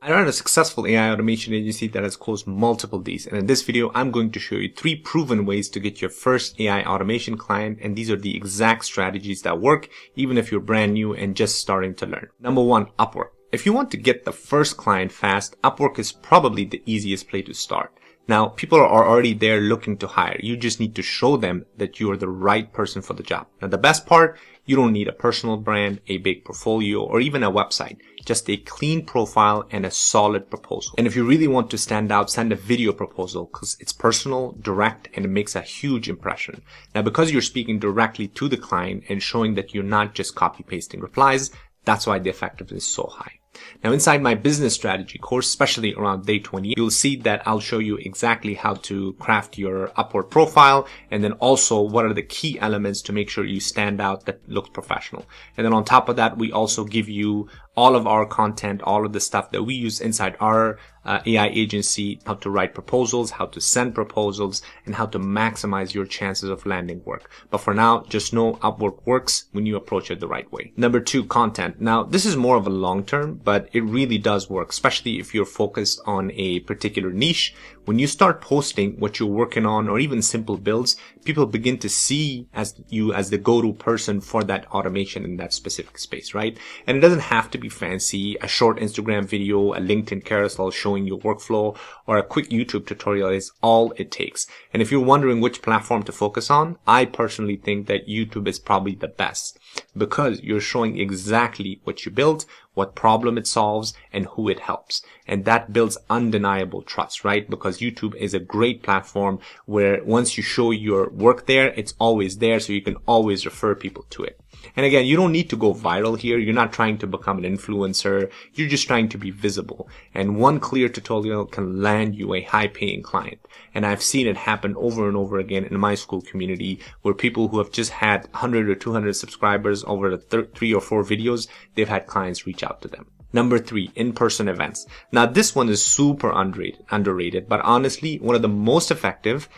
I run a successful AI automation agency that has closed multiple deals, and in this video, I'm going to show you 3 proven ways to get your first AI automation client, and these are the exact strategies that work even if you're brand new and just starting to learn. Number 1, Upwork. If you want to get the first client fast, Upwork is probably the easiest place to start. Now, people are already there looking to hire. You just need to show them that you are the right person for the job. Now, the best part, you don't need a personal brand, a big portfolio, or even a website. Just a clean profile and a solid proposal. And if you really want to stand out, send a video proposal because it's personal, direct, and it makes a huge impression. Now, because you're speaking directly to the client and showing that you're not just copy-pasting replies, that's why the effectiveness is so high. Now, inside my business strategy course, especially around day 20, you'll see that I'll show you exactly how to craft your Upwork profile, and then also what are the key elements to make sure you stand out that looks professional. And then on top of that, we also give you all of our content, all of the stuff that we use inside our AI agency, how to write proposals, how to send proposals, and how to maximize your chances of landing work. But for now, just know Upwork works when you approach it the right way. Number 2, content. Now, this is more of a long term, but it really does work, especially if you're focused on a particular niche. When you start posting what you're working on or even simple builds, people begin to see you as the go-to person for that automation in that specific space, right? And it doesn't have to be fancy. A short Instagram video, a LinkedIn carousel showing your workflow, or a quick YouTube tutorial is all it takes. And if you're wondering which platform to focus on, I personally think that YouTube is probably the best because you're showing exactly what you built, what problem it solves, and who it helps. And that builds undeniable trust, right? Because YouTube is a great platform where once you show your work there, it's always there, so you can always refer people to it. And again, you don't need to go viral here. You're not trying to become an influencer. You're just trying to be visible. And one clear tutorial can land you a high-paying client. And I've seen it happen over and over again in my Skool community where people who have just had 100 or 200 subscribers over the 3 or 4 videos, they've had clients reach out to them. Number 3, in-person events. Now, this one is super underrated, but honestly, one of the most effective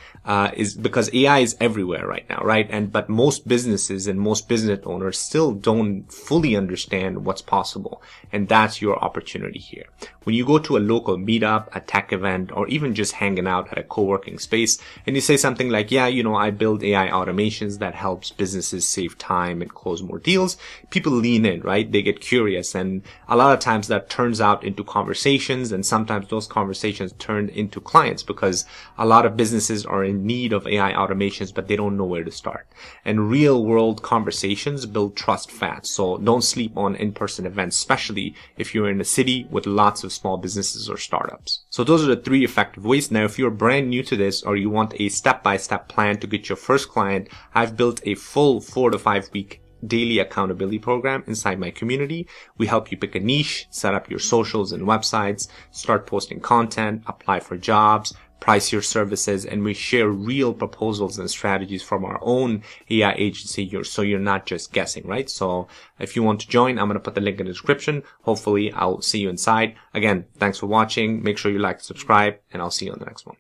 is because AI is everywhere right now, right? But most businesses and most business owners still don't fully understand what's possible. And that's your opportunity here. When you go to a local meetup, a tech event, or even just hanging out at a co-working space, and you say something like, yeah, I build AI automations that helps businesses save time and close more deals, people lean in, right? They get curious, and a lot of times that turns out into conversations, and sometimes those conversations turn into clients because a lot of businesses are in need of AI automations, but they don't know where to start. And real world conversations build trust fast. So don't sleep on in-person events, especially if you're in a city with lots of small businesses or startups. So those are the 3 effective ways. Now, if you're brand new to this or you want a step-by-step plan to get your first client, I've built a full 4 to 5 week daily accountability program inside my community. We help you pick a niche, set up your socials and websites, start posting content, apply for jobs, price your services, and we share real proposals and strategies from our own AI agency so you're not just guessing, right? So if you want to join, I'm going to put the link in the description. Hopefully I'll see you inside. Again, thanks for watching. Make sure you like, subscribe, and I'll see you on the next one.